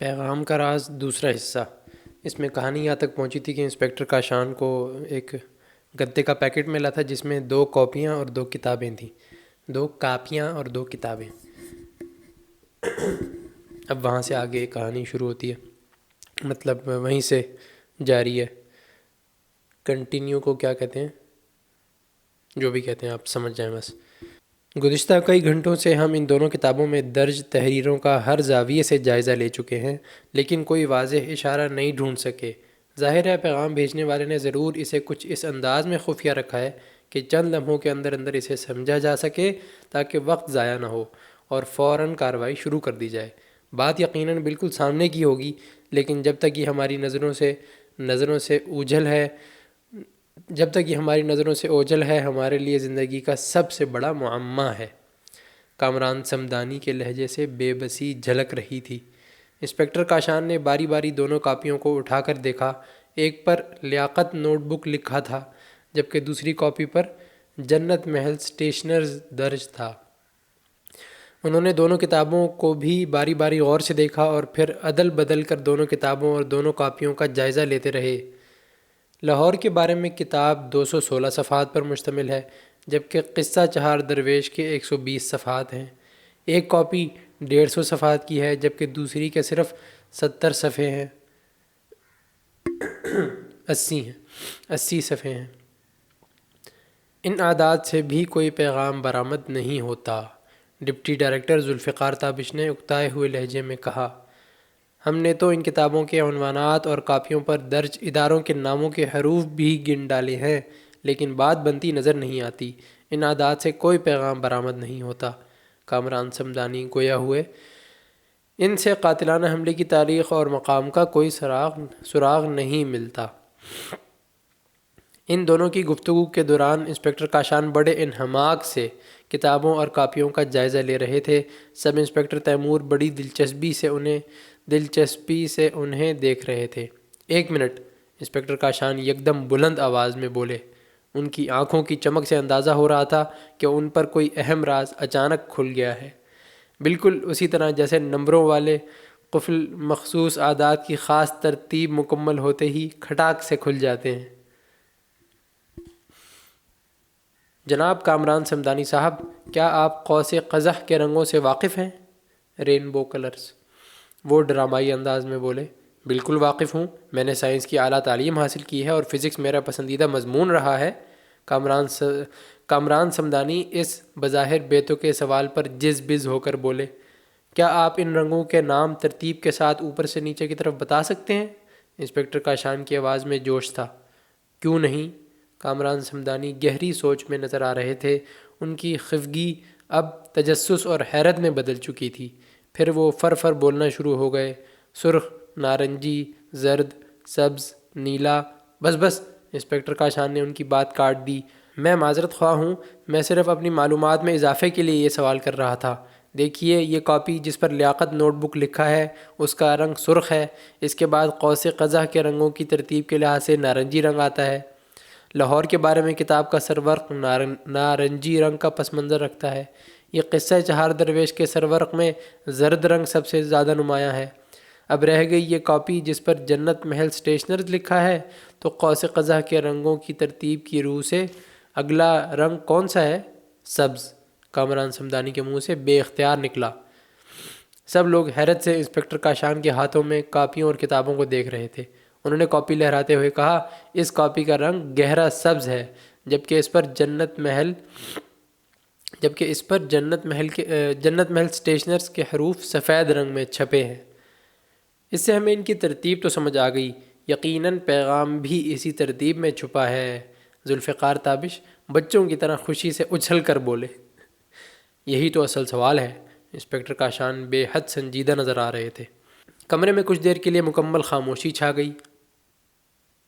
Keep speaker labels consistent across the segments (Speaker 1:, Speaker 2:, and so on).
Speaker 1: پیغام کا راز دوسرا حصہ۔ اس میں کہانی یہاں تک پہنچی تھی کہ انسپکٹر کاشان کو ایک گتے کا پیکٹ ملا تھا جس میں 2 کاپیاں اور 2 کتابیں تھیں۔ 2 کاپیاں اور 2 کتابیں۔ اب وہاں سے آگے کہانی شروع ہوتی ہے، مطلب وہیں سے جاری ہے۔ کنٹینیو کو کیا کہتے ہیں؟ جو بھی کہتے ہیں آپ سمجھ جائیں بس۔ گزشتہ کئی گھنٹوں سے ہم ان دونوں کتابوں میں درج تحریروں کا ہر زاویے سے جائزہ لے چکے ہیں، لیکن کوئی واضح اشارہ نہیں ڈھونڈ سکے۔ ظاہر ہے پیغام بھیجنے والے نے ضرور اسے کچھ اس انداز میں خفیہ رکھا ہے کہ چند لمحوں کے اندر اندر اسے سمجھا جا سکے تاکہ وقت ضائع نہ ہو اور فوراً کارروائی شروع کر دی جائے۔ بات یقیناً بالکل سامنے کی ہوگی، لیکن جب تک یہ ہماری نظروں سے اوجھل ہے ہمارے لیے زندگی کا سب سے بڑا معمہ ہے۔ کامران صمدانی کے لہجے سے بے بسی جھلک رہی تھی۔ انسپکٹر کاشان نے باری باری دونوں کاپیوں کو اٹھا کر دیکھا۔ ایک پر لیاقت نوٹ بک لکھا تھا، جبکہ دوسری کاپی پر جنت محل اسٹیشنرز درج تھا۔ انہوں نے دونوں کتابوں کو بھی باری باری غور سے دیکھا اور پھر عدل بدل کر دونوں کتابوں اور دونوں کاپیوں کا جائزہ لیتے رہے۔ لاہور کے بارے میں کتاب 216 صفحات پر مشتمل ہے، جبکہ قصہ چہار درویش کے 120 صفحات ہیں۔ ایک کاپی 150 صفحات کی ہے، جبکہ دوسری کے صرف 70 صفحے ہیں 80 صفحے ہیں۔ ان اعداد سے بھی کوئی پیغام برآمد نہیں ہوتا، ڈپٹی ڈائریکٹر ذوالفقار تابش نے اکتائے ہوئے لہجے میں کہا۔ ہم نے تو ان کتابوں کے عنوانات اور کاپیوں پر درج اداروں کے ناموں کے حروف بھی گن ڈالے ہیں، لیکن بات بنتی نظر نہیں آتی۔ ان اعداد سے کوئی پیغام برآمد نہیں ہوتا۔ کامران صمدانی گویا ہوئے، ان سے قاتلانہ حملے کی تاریخ اور مقام کا کوئی سراغ نہیں ملتا۔ ان دونوں کی گفتگو کے دوران انسپکٹر کاشان بڑے انہماک سے کتابوں اور کاپیوں کا جائزہ لے رہے تھے۔ سب انسپکٹر تیمور بڑی دلچسپی سے انہیں دیکھ رہے تھے۔ 1 منٹ، انسپکٹر کاشان یکدم بلند آواز میں بولے۔ ان کی آنکھوں کی چمک سے اندازہ ہو رہا تھا کہ ان پر کوئی اہم راز اچانک کھل گیا ہے، بالکل اسی طرح جیسے نمبروں والے قفل مخصوص اعداد کی خاص ترتیب مکمل ہوتے ہی کھٹاک سے کھل جاتے ہیں۔ جناب کامران صمدانی صاحب، کیا آپ قوس قزح کے رنگوں سے واقف ہیں؟ Rainbow colours. وہ ڈرامائی انداز میں بولے۔ بالکل واقف ہوں، میں نے سائنس کی اعلیٰ تعلیم حاصل کی ہے اور فزکس میرا پسندیدہ مضمون رہا ہے۔ کامران صمدانی اس بظاہر بے تکے سوال پر جز بز ہو کر بولے۔ کیا آپ ان رنگوں کے نام ترتیب کے ساتھ اوپر سے نیچے کی طرف بتا سکتے ہیں؟ انسپکٹر کاشان کی آواز میں جوش تھا۔ کیوں نہیں؟ کامران صمدانی گہری سوچ میں نظر آ رہے تھے۔ ان کی خفگی اب تجسس اور حیرت میں بدل چکی تھی۔ پھر وہ فر بولنا شروع ہو گئے۔ سرخ، نارنجی، زرد، سبز، نیلا۔ بس، انسپکٹر کاشان نے ان کی بات کاٹ دی۔ میں معذرت خواہ ہوں، میں صرف اپنی معلومات میں اضافے کے لیے یہ سوال کر رہا تھا۔ دیکھیے، یہ کاپی جس پر لیاقت نوٹ بک لکھا ہے اس کا رنگ سرخ ہے۔ اس کے بعد قوس قزح کے رنگوں کی ترتیب کے لحاظ سے نارنجی رنگ آتا ہے۔ لاہور کے بارے میں کتاب کا سرورق نارنجی رنگ کا پس منظر رکھتا ہے۔ یہ قصہ چہار درویش کے سرورق میں زرد رنگ سب سے زیادہ نمایاں ہے۔ اب رہ گئی یہ کاپی جس پر جنت محل اسٹیشنرز لکھا ہے، تو قوس قزح کے رنگوں کی ترتیب کی روح سے اگلا رنگ کون سا ہے؟ سبز، کامران صمدانی کے منہ سے بے اختیار نکلا۔ سب لوگ حیرت سے انسپکٹر کاشان کے ہاتھوں میں کاپیوں اور کتابوں کو دیکھ رہے تھے۔ انہوں نے کاپی لہراتے ہوئے کہا، اس کاپی کا رنگ گہرا سبز ہے، جبکہ اس پر جنت محل اسٹیشنرز کے حروف سفید رنگ میں چھپے ہیں۔ اس سے ہمیں ان کی ترتیب تو سمجھ آ گئی، یقیناً پیغام بھی اسی ترتیب میں چھپا ہے۔ ذوالفقار تابش بچوں کی طرح خوشی سے اچھل کر بولے۔ یہی تو اصل سوال ہے۔ انسپکٹر کاشان بے حد سنجیدہ نظر آ رہے تھے۔ کمرے میں کچھ دیر کے لیے مکمل خاموشی چھا گئی۔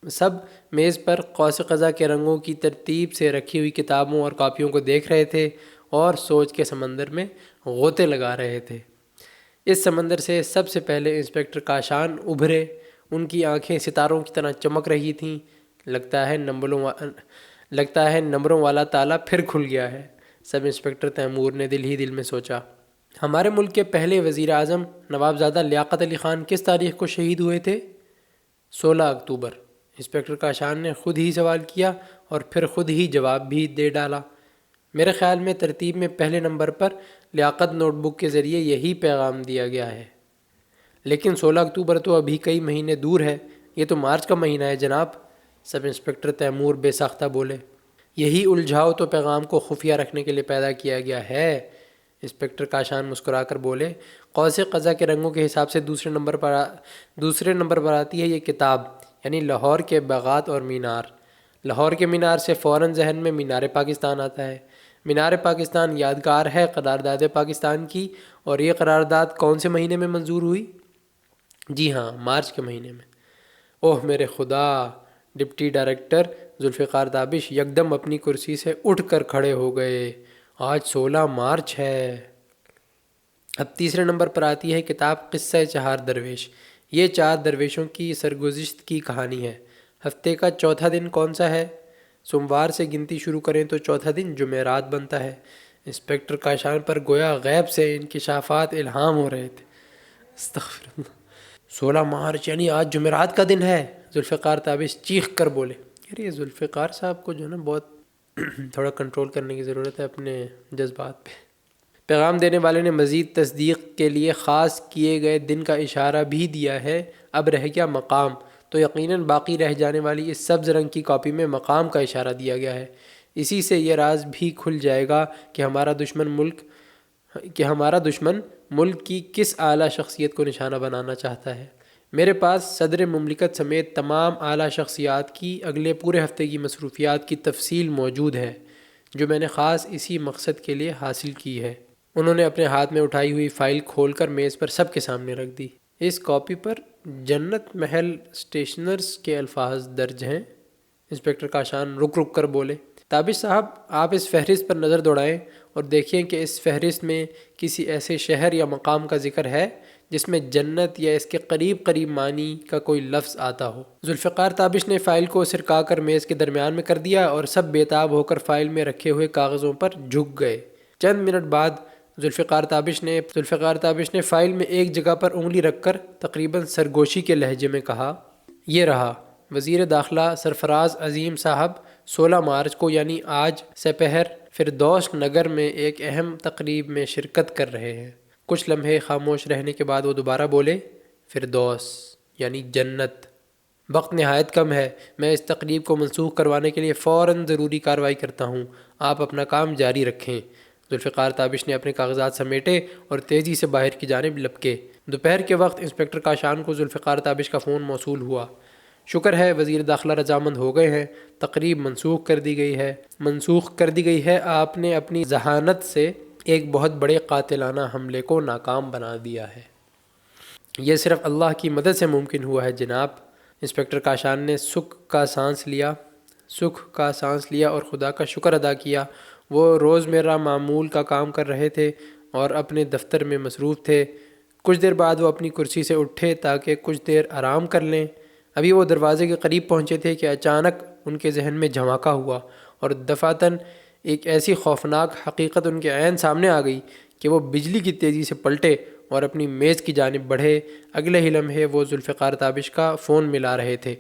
Speaker 1: سب میز پر قوس قزح کے رنگوں کی ترتیب سے رکھی ہوئی کتابوں اور کاپیوں کو دیکھ رہے تھے اور سوچ کے سمندر میں غوطے لگا رہے تھے۔ اس سمندر سے سب سے پہلے انسپکٹر کاشان ابھرے۔ ان کی آنکھیں ستاروں کی طرح چمک رہی تھیں۔ لگتا ہے نمبروں والا تالا پھر کھل گیا ہے، سب انسپکٹر تیمور نے دل ہی دل میں سوچا۔ ہمارے ملک کے پہلے وزیر اعظم نوابزادہ لیاقت علی خان کس تاریخ کو شہید ہوئے تھے؟ 16 اکتوبر۔ انسپکٹر کاشان نے خود ہی سوال کیا اور پھر خود ہی جواب بھی دے ڈالا۔ میرے خیال میں ترتیب میں پہلے نمبر پر لیاقت نوٹ بک کے ذریعے یہی پیغام دیا گیا ہے۔ لیکن 16 اکتوبر تو ابھی کئی مہینے دور ہے، یہ تو مارچ کا مہینہ ہے جناب، سب انسپکٹر تیمور بے ساختہ بولے۔ یہی الجھاؤ تو پیغام کو خفیہ رکھنے کے لیے پیدا کیا گیا ہے، انسپکٹر کاشان مسکرا کر بولے۔ قوس قزح کے رنگوں کے حساب سے دوسرے نمبر پر آتی ہے یہ کتاب، یعنی لاہور کے باغات اور مینار۔ لاہور کے مینار سے فوراً ذہن میں مینار پاکستان آتا ہے۔ مینار پاکستان یادگار ہے قرارداد پاکستان کی، اور یہ قرارداد کون سے مہینے میں منظور ہوئی؟ جی ہاں، مارچ کے مہینے میں۔ اوہ میرے خدا! ڈپٹی ڈائریکٹر ذوالفقار تابش یکدم اپنی کرسی سے اٹھ کر کھڑے ہو گئے۔ آج 16 مارچ ہے۔ اب تیسرے نمبر پر آتی ہے کتاب قصہ چہار درویش۔ یہ 4 درویشوں کی سرگزشت کی کہانی ہے۔ ہفتے کا چوتھا دن کون سا ہے؟ سوموار سے گنتی شروع کریں تو چوتھا دن جمعرات بنتا ہے۔ انسپکٹر کاشان پر گویا غیب سے انکشافات الہام ہو رہے تھے۔ استغفر اللہ! 16 مارچ یعنی آج جمعرات کا دن ہے، ذوالفقار تابش چیخ کر بولے۔ یار یہ ذوالفقار صاحب کو جو ہے نا بہت تھوڑا کنٹرول کرنے کی ضرورت ہے اپنے جذبات پہ۔ پیغام دینے والے نے مزید تصدیق کے لیے خاص کیے گئے دن کا اشارہ بھی دیا ہے۔ اب رہ گیا مقام، تو یقیناً باقی رہ جانے والی اس سبز رنگ کی کاپی میں مقام کا اشارہ دیا گیا ہے۔ اسی سے یہ راز بھی کھل جائے گا کہ ہمارا دشمن ملک کی کس اعلیٰ شخصیت کو نشانہ بنانا چاہتا ہے۔ میرے پاس صدر مملکت سمیت تمام اعلیٰ شخصیات کی اگلے پورے ہفتے کی مصروفیات کی تفصیل موجود ہے، جو میں نے خاص اسی مقصد کے لیے حاصل کی ہے۔ انہوں نے اپنے ہاتھ میں اٹھائی ہوئی فائل کھول کر میز پر سب کے سامنے رکھ دی۔ اس کاپی پر جنت محل اسٹیشنرز کے الفاظ درج ہیں۔ انسپکٹر کاشان رک کر بولے۔ تابش صاحب، آپ اس فہرست پر نظر دوڑائیں اور دیکھیں کہ اس فہرست میں کسی ایسے شہر یا مقام کا ذکر ہے جس میں جنت یا اس کے قریب معنی کا کوئی لفظ آتا ہو۔ ذوالفقار تابش نے فائل کو سرکا کر میز کے درمیان میں کر دیا اور سب بےتاب ہو کر فائل میں رکھے ہوئے کاغذوں پر جھک گئے۔ چند منٹ بعد ذوالفقار تابش نے فائل میں ایک جگہ پر انگلی رکھ کر تقریباً سرگوشی کے لہجے میں کہا، یہ رہا۔ وزیر داخلہ سرفراز عظیم صاحب 16 مارچ کو یعنی آج سپہر فردوس نگر میں ایک اہم تقریب میں شرکت کر رہے ہیں۔ کچھ لمحے خاموش رہنے کے بعد وہ دوبارہ بولے، فردوس یعنی جنت۔ وقت نہایت کم ہے، میں اس تقریب کو منسوخ کروانے کے لیے فوراً ضروری کارروائی کرتا ہوں، آپ اپنا کام جاری رکھیں۔ ذوالفقار تابش نے اپنے کاغذات سمیٹے اور تیزی سے باہر کی جانب لپکے۔ دوپہر کے وقت انسپکٹر کاشان کو ذوالفقار تابش کا فون موصول ہوا۔ شکر ہے وزیر داخلہ رضامند ہو گئے ہیں، تقریب منسوخ کر دی گئی ہے۔ آپ نے اپنی ذہانت سے ایک بہت بڑے قاتلانہ حملے کو ناکام بنا دیا ہے۔ یہ صرف اللہ کی مدد سے ممکن ہوا ہے جناب۔ انسپکٹر کاشان نے سکھ کا سانس لیا اور خدا کا شکر ادا کیا۔ وہ روزمرہ معمول کا کام کر رہے تھے اور اپنے دفتر میں مصروف تھے۔ کچھ دیر بعد وہ اپنی کرسی سے اٹھے تاکہ کچھ دیر آرام کر لیں۔ ابھی وہ دروازے کے قریب پہنچے تھے کہ اچانک ان کے ذہن میں جھماکا ہوا اور دفعتاً ایک ایسی خوفناک حقیقت ان کے عین سامنے آ گئی کہ وہ بجلی کی تیزی سے پلٹے اور اپنی میز کی جانب بڑھے۔ اگلے ہی لمحے وہ ذوالفقار تابش کا فون ملا رہے تھے۔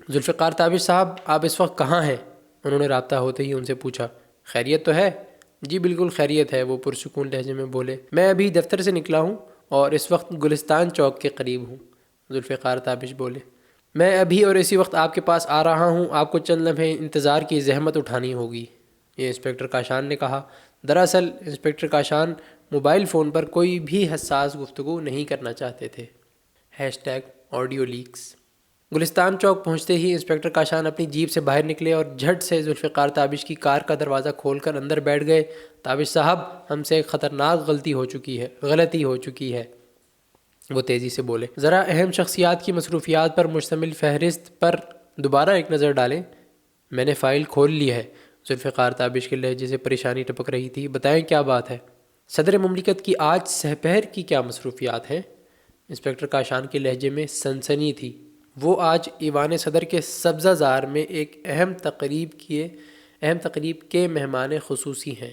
Speaker 1: ذوالفقار تابش صاحب، آپ اس وقت کہاں ہیں؟ انہوں نے رابطہ ہوتے ہی ان سے پوچھا۔ خیریت تو ہے؟ جی بالکل خیریت ہے، وہ پرسکون لہجے میں بولے۔ میں ابھی دفتر سے نکلا ہوں اور اس وقت گلستان چوک کے قریب ہوں۔ ذوالفقار تابش بولے۔ میں ابھی اور اسی وقت آپ کے پاس آ رہا ہوں، آپ کو چند لمحے انتظار کی زحمت اٹھانی ہوگی، یہ انسپکٹر کاشان نے کہا۔ دراصل انسپکٹر کاشان موبائل فون پر کوئی بھی حساس گفتگو نہیں کرنا چاہتے تھے۔ #Audio leaks. گلستان چوک پہنچتے ہی انسپکٹر کاشان اپنی جیپ سے باہر نکلے اور جھٹ سے ذوالفقار تابش کی کار کا دروازہ کھول کر اندر بیٹھ گئے۔ تابش صاحب، ہم سے ایک خطرناک غلطی ہو چکی ہے، وہ تیزی سے بولے۔ ذرا اہم شخصیات کی مصروفیات پر مشتمل فہرست پر دوبارہ ایک نظر ڈالیں۔ میں نے فائل کھول لی ہے، ذوالفقار تابش کے لہجے سے پریشانی ٹپک رہی تھی۔ بتائیں کیا بات ہے؟ صدر مملکت کی آج سپہر کی کیا مصروفیات ہیں؟ انسپکٹر کاشان کے لہجے میں سنسنی تھی۔ وہ آج ایوان صدر کے سبزہ زار میں ایک اہم تقریب کے مہمان خصوصی ہیں۔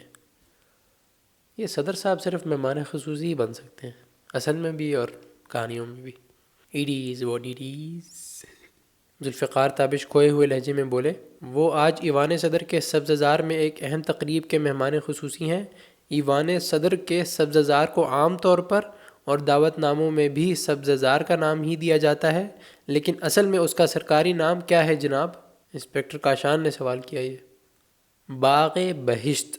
Speaker 1: یہ صدر صاحب صرف مہمان خصوصی ہی بن سکتے ہیں، اصل میں بھی اور کہانیوں میں بھی۔ It is what it is. Zulfiqar Tabish کھوئے ہوئے لہجے میں بولے، وہ آج ایوان صدر کے سبززار میں ایک اہم تقریب کے مہمان خصوصی ہیں۔ ایوان صدر کے سبززار کو عام طور پر اور دعوت ناموں میں بھی سبززار کا نام ہی دیا جاتا ہے، لیکن اصل میں اس کا سرکاری نام کیا ہے جناب؟ انسپکٹر کاشان نے سوال کیا۔ یہ باغ بہشت،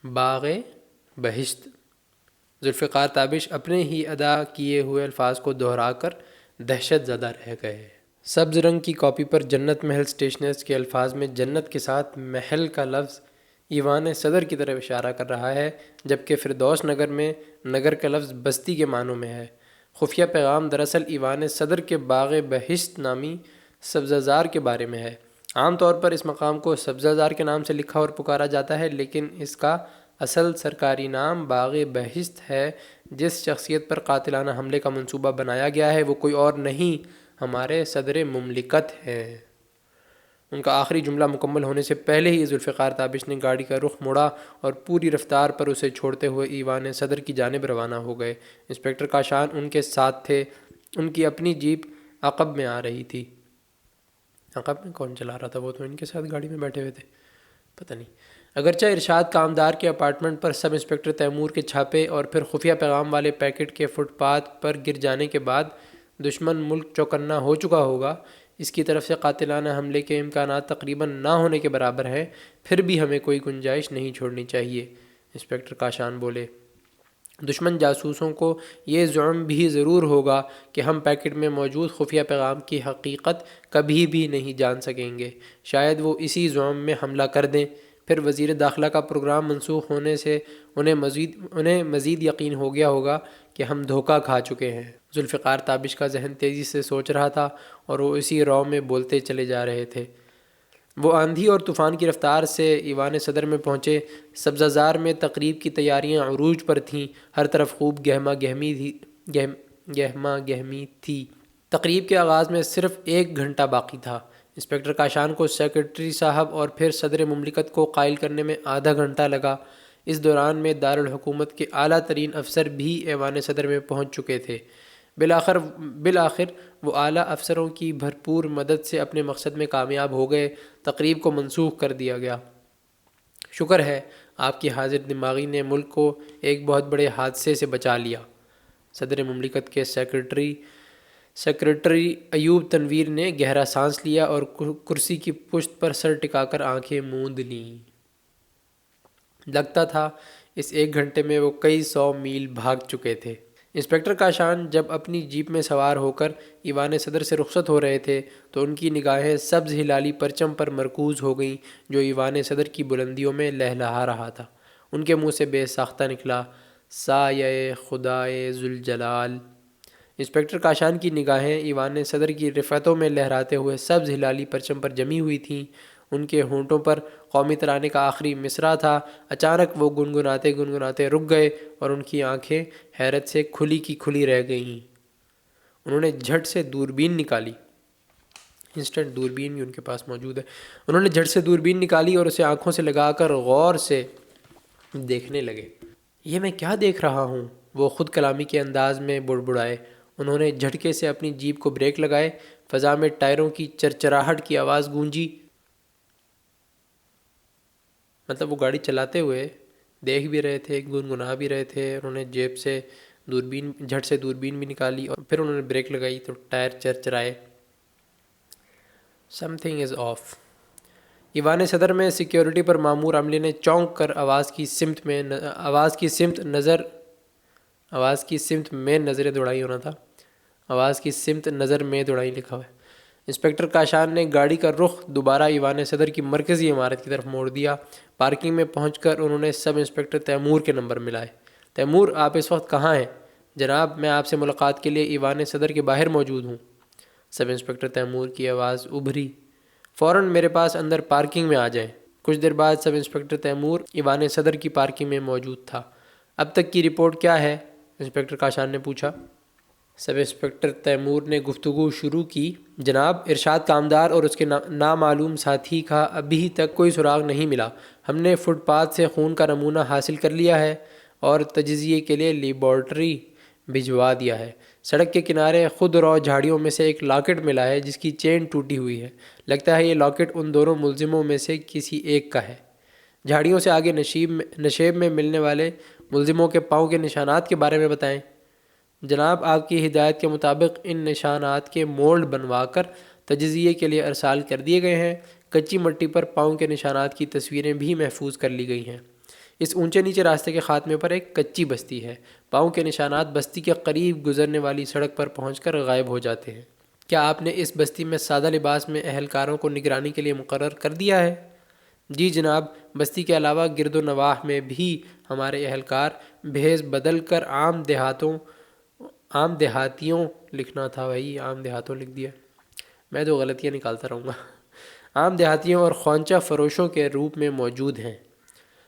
Speaker 1: باغ بہشت۔ ذوالفقار تابش اپنے ہی ادا کیے ہوئے الفاظ کو دہرا کر دہشت زدہ رہ گئے۔ سبز رنگ کی کاپی پر جنت محل اسٹیشنرز کے الفاظ میں جنت کے ساتھ محل کا لفظ ایوان صدر کی طرف اشارہ کر رہا ہے، جبکہ فردوس نگر میں نگر کا لفظ بستی کے معنوں میں ہے۔ خفیہ پیغام دراصل ایوان صدر کے باغ بہشت نامی سبززار کے بارے میں ہے۔ عام طور پر اس مقام کو سبززار کے نام سے لکھا اور پکارا جاتا ہے، لیکن اس کا اصل سرکاری نام باغ بہشت ہے۔ جس شخصیت پر قاتلانہ حملے کا منصوبہ بنایا گیا ہے وہ کوئی اور نہیں، ہمارے صدر مملکت ہیں۔ ان کا آخری جملہ مکمل ہونے سے پہلے ہی ذوالفقار تابش نے گاڑی کا رخ موڑا اور پوری رفتار پر اسے چھوڑتے ہوئے ایوان صدر کی جانب روانہ ہو گئے۔ انسپکٹر کاشان ان کے ساتھ تھے۔ ان کی اپنی جیپ عقب میں آ رہی تھی۔ عقب میں کون چلا رہا تھا؟ وہ تو ان کے ساتھ گاڑی میں بیٹھے ہوئے تھے، پتہ نہیں۔ اگرچہ ارشاد کامدار کے اپارٹمنٹ پر سب انسپکٹر تیمور کے چھاپے اور پھر خفیہ پیغام والے پیکٹ کے فٹ پاتھ پر گر جانے کے بعد دشمن ملک چوکنا ہو چکا ہوگا، اس کی طرف سے قاتلانہ حملے کے امکانات تقریباً نہ ہونے کے برابر ہیں، پھر بھی ہمیں کوئی گنجائش نہیں چھوڑنی چاہیے۔ انسپکٹر کاشان بولے، دشمن جاسوسوں کو یہ زعم بھی ضرور ہوگا کہ ہم پیکٹ میں موجود خفیہ پیغام کی حقیقت کبھی بھی نہیں جان سکیں گے۔ شاید وہ اسی زعم میں حملہ کر دیں، پھر وزیر داخلہ کا پروگرام منسوخ ہونے سے انہیں مزید یقین ہو گیا ہوگا کہ ہم دھوکہ کھا چکے ہیں۔ ذوالفقار تابش کا ذہن تیزی سے سوچ رہا تھا اور وہ اسی رو میں بولتے چلے جا رہے تھے۔ وہ آندھی اور طوفان کی رفتار سے ایوان صدر میں پہنچے۔ سبززار میں تقریب کی تیاریاں عروج پر تھیں، ہر طرف خوب گہما گہمی تھی۔ تقریب کے آغاز میں صرف 1 گھنٹہ باقی تھا۔ انسپکٹر کاشان کو سیکرٹری صاحب اور پھر صدر مملکت کو قائل کرنے میں آدھا گھنٹہ لگا۔ اس دوران میں دارالحکومت کے اعلیٰ ترین افسر بھی ایوان صدر میں پہنچ چکے تھے۔ بالآخر وہ اعلیٰ افسروں کی بھرپور مدد سے اپنے مقصد میں کامیاب ہو گئے۔ تقریب کو منسوخ کر دیا گیا۔ شکر ہے آپ کی حاضر دماغی نے ملک کو ایک بہت بڑے حادثے سے بچا لیا۔ صدر مملکت کے سیکرٹری ایوب تنویر نے گہرا سانس لیا اور کرسی کی پشت پر سر ٹکا کر آنکھیں موند لیں۔ لگتا تھا اس 1 گھنٹے میں وہ کئی 100 میل بھاگ چکے تھے۔ انسپکٹر کاشان جب اپنی جیپ میں سوار ہو کر ایوان صدر سے رخصت ہو رہے تھے تو ان کی نگاہیں سبز ہلالی پرچم پر مرکوز ہو گئیں جو ایوان صدر کی بلندیوں میں لہلہا رہا تھا۔ ان کے منہ سے بے ساختہ نکلا، سایہ خدائے ذوالجلال۔ انسپکٹر کاشان کی نگاہیں ایوان صدر کی رفعتوں میں لہراتے ہوئے سبز ہلالی پرچم پر جمی ہوئی تھیں۔ ان کے ہونٹوں پر قومی ترانے کا آخری مصرع تھا۔ اچانک وہ گنگناتے رک گئے اور ان کی آنکھیں حیرت سے کھلی کی کھلی رہ گئیں۔ انہوں نے جھٹ سے دوربین نکالی۔ انسٹنٹ دوربین بھی ان کے پاس موجود ہے۔ انہوں نے جھٹ سے دوربین نکالی اور اسے آنکھوں سے لگا کر غور سے دیکھنے لگے۔ یہ میں کیا دیکھ رہا ہوں؟ وہ خود کلامی کے انداز میں بڑبڑائے۔ انہوں نے جھٹکے سے اپنی جیپ کو بریک لگائے۔ فضا میں ٹائروں کی چرچراہٹ کی آواز گونجی۔ مطلب وہ گاڑی چلاتے ہوئے دیکھ بھی رہے تھے، گنگنا بھی رہے تھے۔ انہوں نے جیب سے جھٹ سے دوربین بھی نکالی اور پھر انہوں نے بریک لگائی تو ٹائر چرچرائے۔ Something is off. ایوان صدر میں سیکیورٹی پر مامور عملے نے چونک کر آواز کی سمت نظریں دوڑائی ہونا تھا۔ آواز کی سمت نظر میں دوڑائی لکھا ہوا ہے۔ انسپکٹر کاشان نے گاڑی کا رخ دوبارہ ایوان صدر کی مرکزی عمارت کی طرف موڑ دیا۔ پارکنگ میں پہنچ کر انہوں نے سب انسپکٹر تیمور کے نمبر ملائے۔ تیمور، آپ اس وقت کہاں ہیں؟ جناب، میں آپ سے ملاقات کے لیے ایوان صدر کے باہر موجود ہوں۔ سب انسپکٹر تیمور کی آواز ابھری، فوراً میرے پاس اندر پارکنگ میں آ جائیں۔ کچھ دیر بعد سب انسپکٹر تیمور ایوان صدر کی پارکنگ میں موجود تھا۔ اب تک کی رپورٹ کیا ہے؟ انسپکٹر کاشان نے پوچھا۔ سب انسپکٹر تیمور نے گفتگو شروع کی۔ جناب، ارشاد کامدار اور اس کے نامعلوم ساتھی کا ابھی تک کوئی سراغ نہیں ملا۔ ہم نے فٹ پاتھ سے خون کا نمونہ حاصل کر لیا ہے اور تجزیے کے لیے لیبارٹری بھجوا دیا ہے۔ سڑک کے کنارے خود رو جھاڑیوں میں سے ایک لاکٹ ملا ہے جس کی چین ٹوٹی ہوئی ہے۔ لگتا ہے یہ لاکٹ ان دونوں ملزموں میں سے کسی ایک کا ہے۔ جھاڑیوں سے آگے نشیب میں ملنے والے ملزموں کے پاؤں کے نشانات کے بارے میں بتائیں۔ جناب، آپ کی ہدایت کے مطابق ان نشانات کے مولڈ بنوا کر تجزیے کے لیے ارسال کر دیے گئے ہیں۔ کچی مٹی پر پاؤں کے نشانات کی تصویریں بھی محفوظ کر لی گئی ہیں۔ اس اونچے نیچے راستے کے خاتمے پر ایک کچی بستی ہے۔ پاؤں کے نشانات بستی کے قریب گزرنے والی سڑک پر پہنچ کر غائب ہو جاتے ہیں۔ کیا آپ نے اس بستی میں سادہ لباس میں اہلکاروں کو نگرانی کے لیے مقرر کر دیا ہے؟ جی جناب، بستی کے علاوہ گرد و نواح میں بھی ہمارے اہلکار بھیس بدل کر عام دیہاتیوں لکھنا تھا بھائی، عام دیہاتوں لکھ دیا، میں تو غلطیاں نکالتا رہوں گا، عام دیہاتیوں اور خونچہ فروشوں کے روپ میں موجود ہیں۔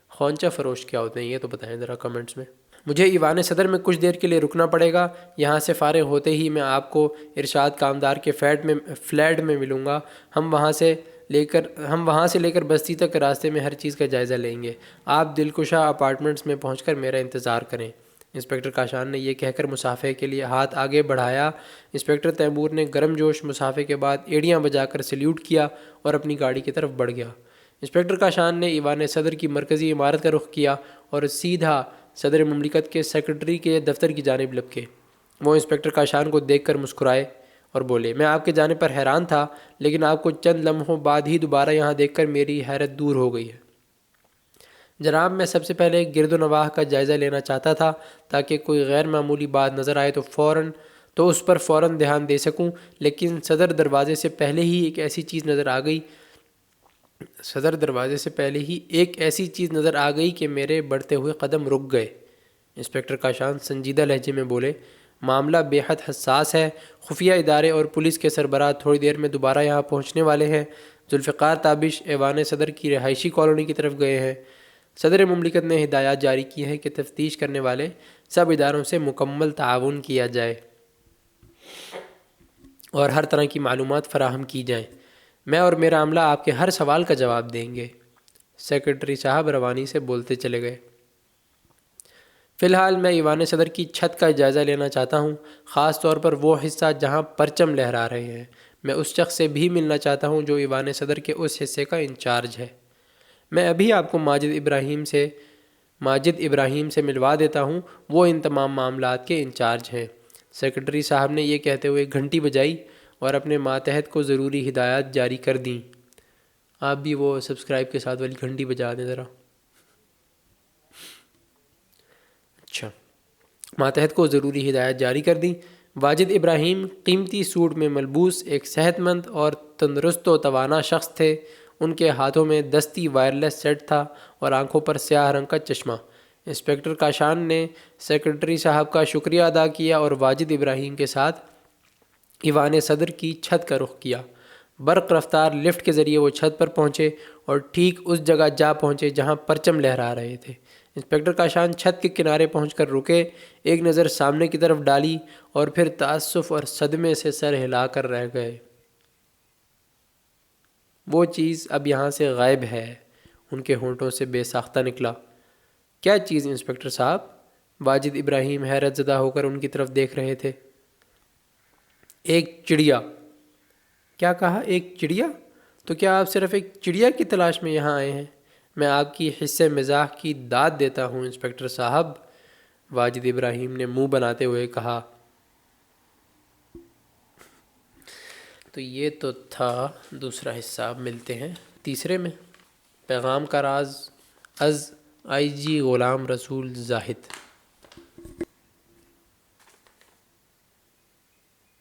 Speaker 1: خونچہ فروش کیا ہوتے ہیں یہ تو بتائیں ذرا کمنٹس میں۔ مجھے ایوان صدر میں کچھ دیر کے لیے رکنا پڑے گا۔ یہاں سے فارغ ہوتے ہی میں آپ کو ارشاد کامدار کے فلیٹ میں ملوں گا۔ ہم وہاں سے لے کر بستی تک راستے میں ہر چیز کا جائزہ لیں گے۔ آپ دلکشا اپارٹمنٹس میں پہنچ کر میرا انتظار کریں۔ انسپکٹر کاشان نے یہ کہہ کر مصافحے کے لیے ہاتھ آگے بڑھایا۔ انسپکٹر تیمور نے گرم جوش مصافحے کے بعد ایڑیاں بجا کر سلیوٹ کیا اور اپنی گاڑی کی طرف بڑھ گیا۔ انسپکٹر کاشان نے ایوان صدر کی مرکزی عمارت کا رخ کیا اور سیدھا صدر مملکت کے سیکرٹری کے دفتر کی جانب لپکے۔ وہ انسپکٹر کاشان کو دیکھ کر مسکرائے اور بولے، میں آپ کے جانے پر حیران تھا، لیکن آپ کو چند لمحوں بعد ہی دوبارہ یہاں دیکھ کر میری حیرت دور ہو گئی ہے۔ جناب، میں سب سے پہلے گرد و نواح کا جائزہ لینا چاہتا تھا تاکہ کوئی غیر معمولی بات نظر آئے تو اس پر فوراً دھیان دے سکوں، لیکن صدر دروازے سے پہلے ہی ایک ایسی چیز نظر آ گئی کہ میرے بڑھتے ہوئے قدم رک گئے۔ انسپکٹر کاشان سنجیدہ لہجے میں بولے، معاملہ بے حد حساس ہے۔ خفیہ ادارے اور پولیس کے سربراہ تھوڑی دیر میں دوبارہ یہاں پہنچنے والے ہیں۔ ذوالفقار تابش ایوان صدر کی رہائشی کالونی کی طرف گئے ہیں۔ صدر مملکت نے ہدایات جاری کی ہیں کہ تفتیش کرنے والے سب اداروں سے مکمل تعاون کیا جائے اور ہر طرح کی معلومات فراہم کی جائیں۔ میں اور میرا عملہ آپ کے ہر سوال کا جواب دیں گے۔ سیکرٹری صاحب روانی سے بولتے چلے گئے۔ فی الحال میں ایوان صدر کی چھت کا جائزہ لینا چاہتا ہوں، خاص طور پر وہ حصہ جہاں پرچم لہرا رہے ہیں۔ میں اس شخص سے بھی ملنا چاہتا ہوں جو ایوان صدر کے اس حصے کا انچارج ہے۔ میں ابھی آپ کو ماجد ابراہیم سے ملوا دیتا ہوں، وہ ان تمام معاملات کے انچارج ہیں۔ سیکرٹری صاحب نے یہ کہتے ہوئے گھنٹی بجائی اور اپنے ماتحت کو ضروری ہدایات جاری کر دیں۔ آپ بھی وہ سبسکرائب کے ساتھ والی گھنٹی بجا دیں ذرا۔ اچھا، ماتحت کو ضروری ہدایات جاری کر دیں۔ واجد ابراہیم قیمتی سوٹ میں ملبوس ایک صحت مند اور تندرست و توانا شخص تھے۔ ان کے ہاتھوں میں دستی وائرلیس سیٹ تھا اور آنکھوں پر سیاہ رنگ کا چشمہ۔ انسپکٹر کاشان نے سیکرٹری صاحب کا شکریہ ادا کیا اور واجد ابراہیم کے ساتھ ایوان صدر کی چھت کا رخ کیا۔ برق رفتار لفٹ کے ذریعے وہ چھت پر پہنچے اور ٹھیک اس جگہ جا پہنچے جہاں پرچم لہرا رہے تھے۔ انسپکٹر کاشان چھت کے کنارے پہنچ کر رکے، ایک نظر سامنے کی طرف ڈالی اور پھر تعسف اور صدمے سے سر ہلا کر رہ گئے۔ وہ چیز اب یہاں سے غائب ہے، ان کے ہونٹوں سے بے ساختہ نکلا۔ کیا چیز انسپکٹر صاحب؟ واجد ابراہیم حیرت زدہ ہو کر ان کی طرف دیکھ رہے تھے۔ ایک چڑیا۔ کیا کہا؟ ایک چڑیا؟ تو کیا آپ صرف ایک چڑیا کی تلاش میں یہاں آئے ہیں؟ میں آپ کی حصے مزاح کی داد دیتا ہوں انسپکٹر صاحب، واجد ابراہیم نے منہ بناتے ہوئے کہا۔ تو یہ تو تھا دوسرا حصہ، اب ملتے ہیں تیسرے میں۔ پیغام کا راز از آئی جی غلام رسول زاہد۔